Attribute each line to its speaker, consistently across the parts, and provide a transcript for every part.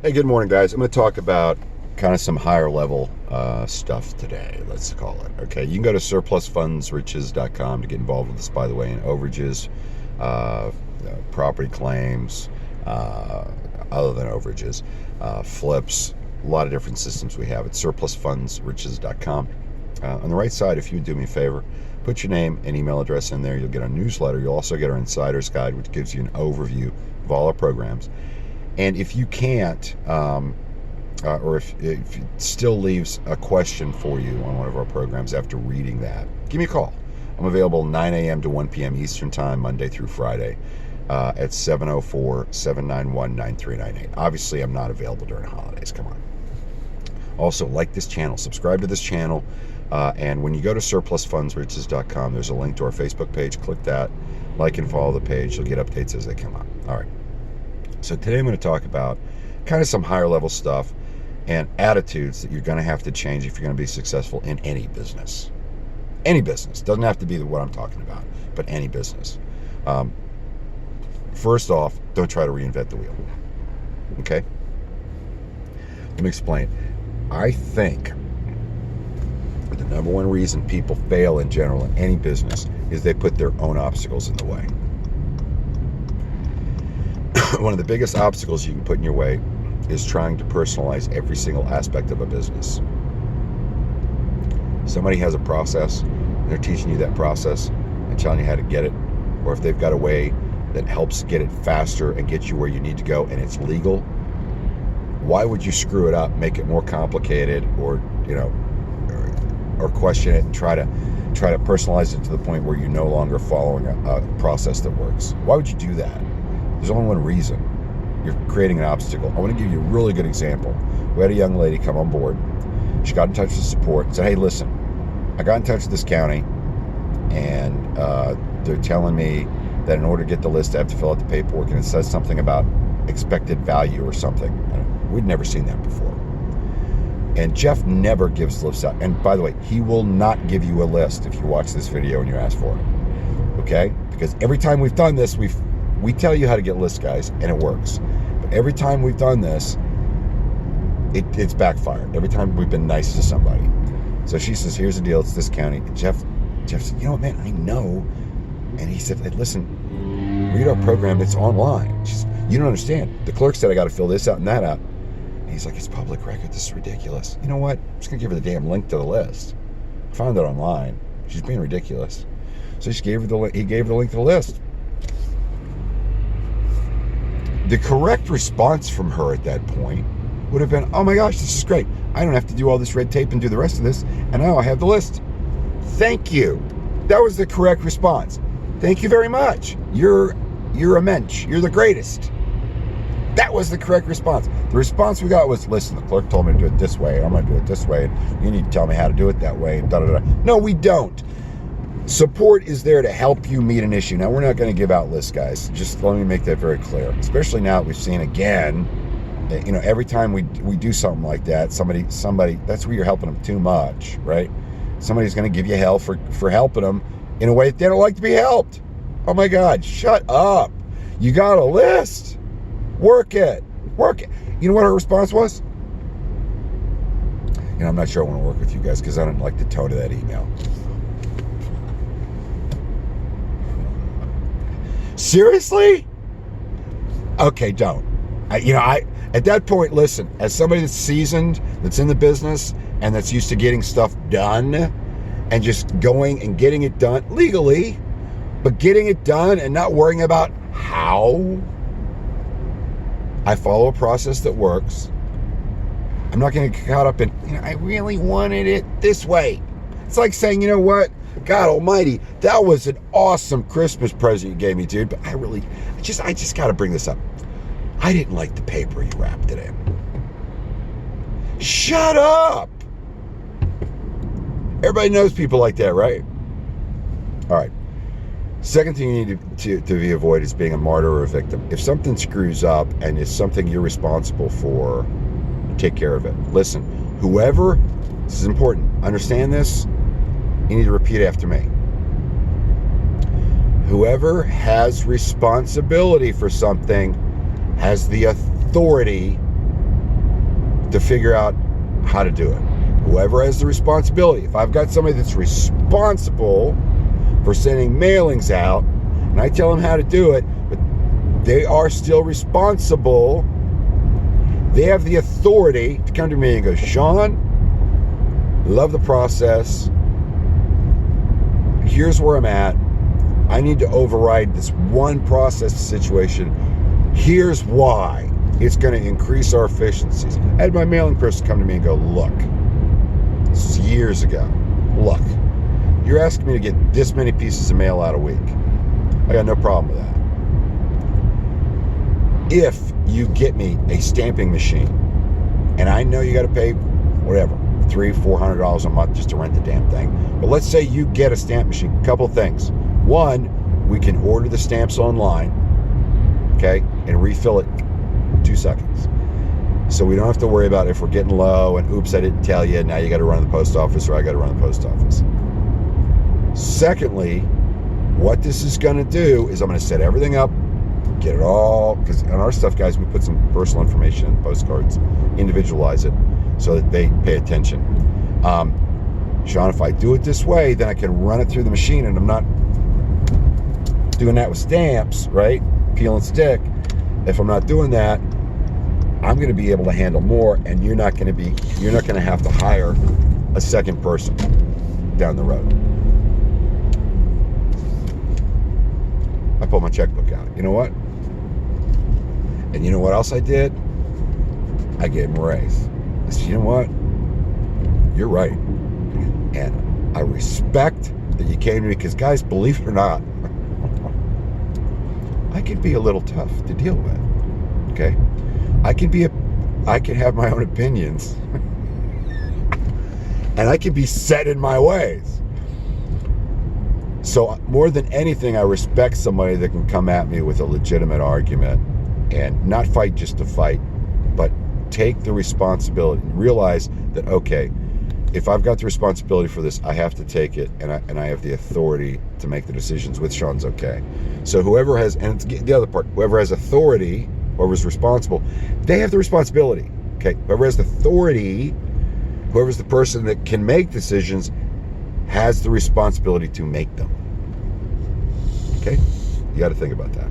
Speaker 1: Hey, good morning, guys. I'm going to talk about kind of some higher level stuff today, let's call it. Okay, you can go to SurplusFundsRiches.com to get involved with this, by the way, in overages, property claims, other than overages, flips, a lot of different systems we have at SurplusFundsRiches.com. On the right side, if you would do me a favor, put your name and email address in there. You'll get our newsletter. You'll also get our Insider's Guide, which gives you an overview of all our programs. And if you can't, or if it still leaves a question for you on one of our programs after reading that, give me a call. I'm available 9 a.m. to 1 p.m. Eastern Time, Monday through Friday, at 704-791-9398. Obviously, I'm not available during holidays. Come on. Also, like this channel, subscribe to this channel, and when you go to SurplusFundsRiches.com, there's a link to our Facebook page. Click that, like and follow the page. You'll get updates as they come up. All right. So today I'm going to talk about kind of some higher level stuff and attitudes that you're going to have to change if you're going to be successful in any business. Any business. Doesn't have to be what I'm talking about, but any business. First off, don't try to reinvent the wheel. Okay? Let me explain. I think the number one reason people fail in general in any business is they put their own obstacles in the way. One of the biggest obstacles you can put in your way is trying to personalize every single aspect of a business. Somebody has a process, and they're teaching you that process and telling you how to get it, or if they've got a way that helps get it faster and get you where you need to go and it's legal, why would you screw it up, make it more complicated, or question it and try to personalize it to the point where you're no longer following a process that works? Why would you do that? There's only one reason. You're creating an obstacle. I want to give you a really good example. We had a young lady come on board. She got in touch with support and said, hey, listen, I got in touch with this county, and they're telling me that in order to get the list, I have to fill out the paperwork, and it says something about expected value or something. We'd never seen that before. And Jeff never gives lists out. And by the way, he will not give you a list if you watch this video and you ask for it. Okay? Because every time we've done this, we tell you how to get lists, guys, and it works. But every time we've done this, it's backfired. Every time we've been nice to somebody. So she says, here's the deal, it's this county. And Jeff said, you know what, man, I know. And he said, hey, listen, read our program, it's online. She said, you don't understand. The clerk said I got to fill this out and that out. And he's like, it's public record, this is ridiculous. You know what? I'm just going to give her the damn link to the list. I found it online. She's being ridiculous. So he gave her the link to the list. The correct response from her at that point would have been, oh my gosh, this is great. I don't have to do all this red tape and do the rest of this, and now I have the list. Thank you. That was the correct response. Thank you very much. You're a mensch. You're the greatest. That was the correct response. The response we got was, listen, the clerk told me to do it this way. I'm going to do it this way, and you need to tell me how to do it that way. And da-da-da. No, we don't. Support is there to help you meet an issue. Now, we're not going to give out lists, guys. Just let me make that very clear. Especially now that we've seen again, every time we do something like that, somebody, that's where you're helping them too much, right? Somebody's going to give you hell for helping them in a way that they don't like to be helped. Oh my God, shut up. You got a list. Work it. You know what her response was? I'm not sure I want to work with you guys because I don't like the tone of that email. Seriously? Okay, don't. At that point, listen, as somebody that's seasoned, that's in the business, and that's used to getting stuff done, and just going and getting it done legally, but getting it done and not worrying about how, I follow a process that works. I'm not going to get caught up in, I really wanted it this way. It's like saying, you know what? God almighty, that was an awesome Christmas present you gave me, dude. But I just got to bring this up. I didn't like the paper you wrapped it in. Shut up. Everybody knows people like that, right? All right. Second thing you need to avoid is being a martyr or a victim. If something screws up and it's something you're responsible for, take care of it. Listen, this is important, understand this, you need to repeat after me. Whoever has responsibility for something has the authority to figure out how to do it. Whoever has the responsibility. If I've got somebody that's responsible for sending mailings out, and I tell them how to do it, but they are still responsible, they have the authority to come to me and go, Sean, love the process. Here's where I'm at. I need to override this one process situation. Here's why. It's going to increase our efficiencies. I had my mailing person come to me and go, look, this is years ago. Look, you're asking me to get this many pieces of mail out a week. I got no problem with that. If you get me a stamping machine, and I know you got to pay whatever, $300-400 a month just to rent the damn thing. But let's say you get a stamp machine. A couple things. One, we can order the stamps online, okay, and refill it in 2 seconds. So we don't have to worry about if we're getting low and oops, I didn't tell you, now you got to run to the post office or I got to run to the post office. Secondly, what this is going to do is I'm going to set everything up, get it all, because on our stuff, guys, we put some personal information in postcards, individualize it so that they pay attention. Sean, if I do it this way, then I can run it through the machine, and I'm not doing that with stamps, right? Peel and stick. If I'm not doing that, I'm going to be able to handle more, and you're not going to have to hire a second person down the road. I pulled my checkbook out. You know what? And you know what else I did? I gave him a raise. I said, you know what? You're right. And I respect that you came to me because, guys, believe it or not, I can be a little tough to deal with. Okay? I can have my own opinions. And I can be set in my ways. So more than anything, I respect somebody that can come at me with a legitimate argument and not fight just to fight, but take the responsibility and realize that, okay, if I've got the responsibility for this, I have to take it, and I have the authority to make the decisions with Sean's okay. So whoever has, and it's the other part, whoever has authority, whoever's responsible, they have the responsibility. Okay, whoever has authority, whoever's the person that can make decisions, has the responsibility to make them. Okay, you got to think about that.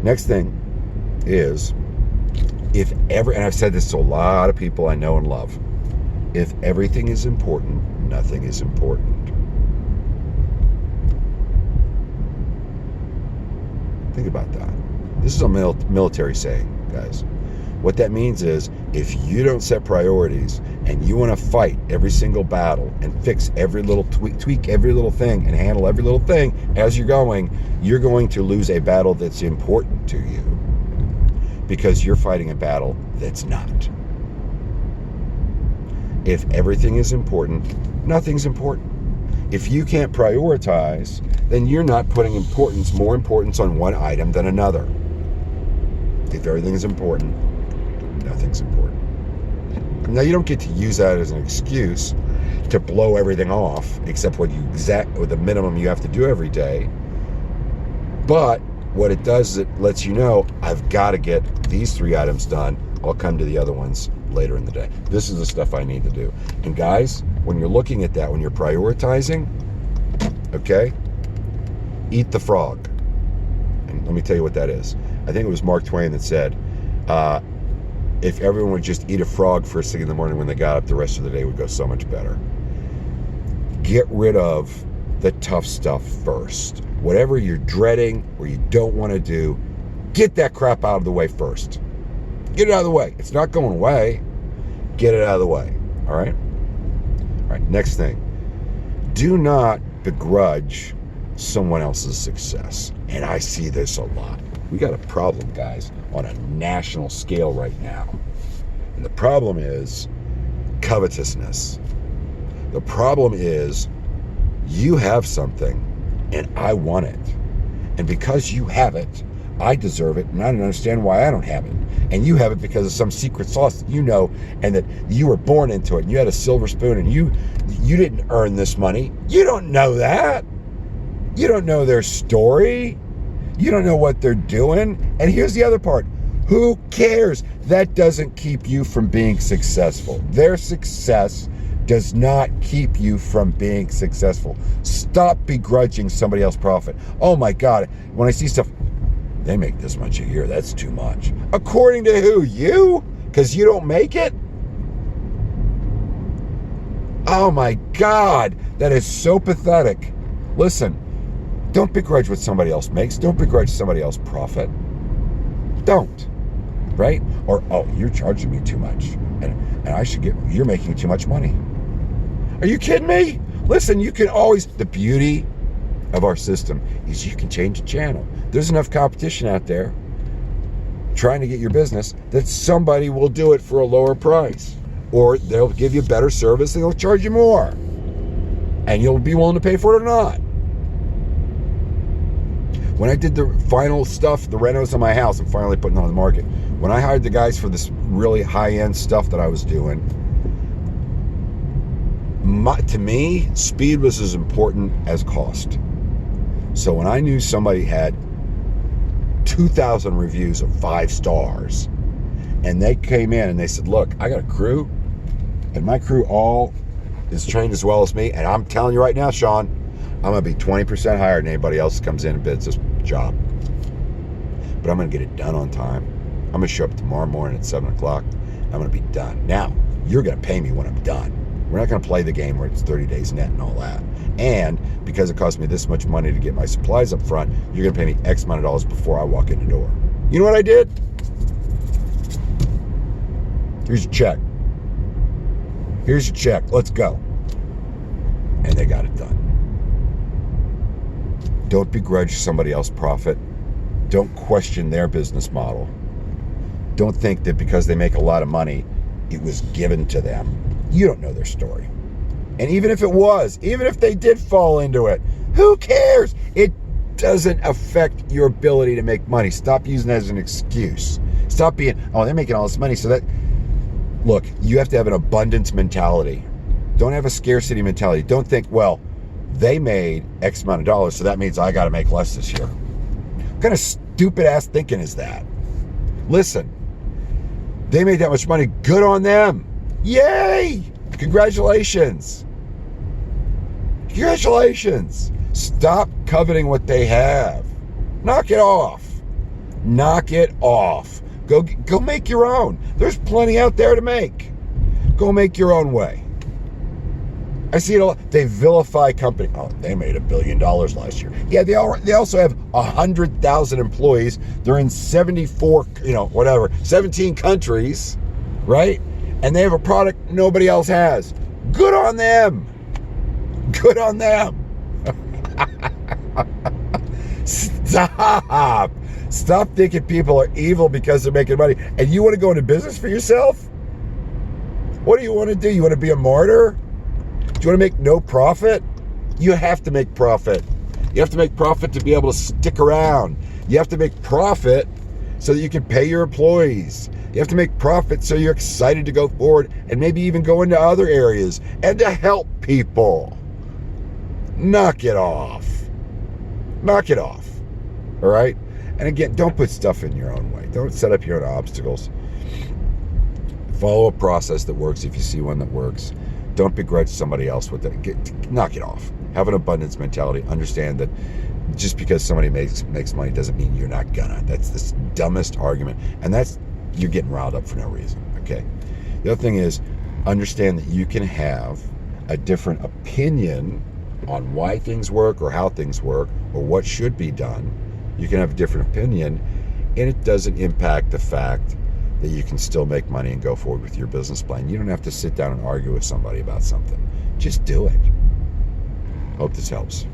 Speaker 1: Next thing is, and I've said this to a lot of people I know and love, if everything is important, nothing is important. Think about that. This is a military saying, guys. What that means is, if you don't set priorities and you want to fight every single battle and fix every little tweak every little thing and handle every little thing as you're going to lose a battle that's important to you because you're fighting a battle that's not. If everything is important, nothing's important. If you can't prioritize, then you're not putting more importance on one item than another. If everything is important, nothing's important. Now, you don't get to use that as an excuse to blow everything off, except what the minimum you have to do every day. But what it does is it lets you know, I've got to get these 3 items done. I'll come to the other ones later in the day. This is the stuff I need to do. And guys, when you're looking at that, when you're prioritizing, okay, eat the frog. And let me tell you what that is. I think it was Mark Twain that said, if everyone would just eat a frog first thing in the morning when they got up, the rest of the day would go so much better. Get rid of the tough stuff first. Whatever you're dreading or you don't want to do, get that crap out of the way first. Get it out of the way. It's not going away. Get it out of the way. All right? All right, next thing. Do not begrudge someone else's success. And I see this a lot. We got a problem, guys, on a national scale right now. And the problem is covetousness. The problem is you have something and I want it. And because you have it, I deserve it, and I don't understand why I don't have it. And you have it because of some secret sauce that you know, and that you were born into it, and you had a silver spoon, and you didn't earn this money. You don't know that. You don't know their story. You don't know what they're doing. And here's the other part. Who cares? That doesn't keep you from being successful. Their success does not keep you from being successful. Stop begrudging somebody else's profit. Oh my God, when I see stuff, they make this much a year, that's too much. According to who? You? Because you don't make it? Oh my God, that is so pathetic. Listen, don't begrudge what somebody else makes. Don't begrudge somebody else's profit. Don't. Right? Or, oh, you're charging me too much. And you're making too much money. Are you kidding me? Listen, you can always, the beauty of our system is you can change the channel. There's enough competition out there trying to get your business that somebody will do it for a lower price. Or they'll give you better service and they'll charge you more. And you'll be willing to pay for it or not. When I did the final stuff, the renos on my house, I'm finally putting it on the market. When I hired the guys for this really high-end stuff that I was doing, to me, speed was as important as cost. So when I knew somebody had 2,000 reviews of 5 stars, and they came in and they said, look, I got a crew, and my crew all is trained as well as me, and I'm telling you right now, Sean, I'm going to be 20% higher than anybody else that comes in and bids this job. But I'm going to get it done on time. I'm going to show up tomorrow morning at 7 o'clock. I'm going to be done. Now, you're going to pay me when I'm done. We're not going to play the game where it's 30 days net and all that. And because it cost me this much money to get my supplies up front, you're going to pay me X amount of dollars before I walk in the door. You know what I did? Here's your check. Here's your check. Let's go. And they got it done. Don't begrudge somebody else's profit. Don't question their business model. Don't think that because they make a lot of money, it was given to them. You don't know their story. And even if it was, even if they did fall into it, who cares? It doesn't affect your ability to make money. Stop using that as an excuse. Stop being, oh, they're making all this money. So that, look, you have to have an abundance mentality. Don't have a scarcity mentality. Don't think, well, they made X amount of dollars, so that means I got to make less this year. What kind of stupid ass thinking is that? Listen, they made that much money. Good on them. Yay! Congratulations. Congratulations. Stop coveting what they have. Knock it off. Knock it off. Go make your own. There's plenty out there to make. Go make your own way. I see it a lot. They vilify company. Oh, they made $1 billion last year. Yeah, they also have 100,000 employees. They're in 17 countries, right? And they have a product nobody else has. Good on them. Good on them. Stop. Stop thinking people are evil because they're making money. And you want to go into business for yourself? What do you want to do? You want to be a martyr? Do you want to make no profit? You have to make profit. You have to make profit to be able to stick around. You have to make profit so that you can pay your employees. You have to make profit so you're excited to go forward and maybe even go into other areas and to help people. Knock it off. Knock it off. All right? And again, don't put stuff in your own way. Don't set up your own obstacles. Follow a process that works if you see one that works. Don't begrudge somebody else with it. Knock it off. Have an abundance mentality. Understand that just because somebody makes money doesn't mean you're not gonna. That's the dumbest argument. And you're getting riled up for no reason. Okay. The other thing is, understand that you can have a different opinion on why things work or how things work or what should be done. You can have a different opinion, and it doesn't impact the fact that you can still make money and go forward with your business plan. You don't have to sit down and argue with somebody about something. Just do it. Hope this helps.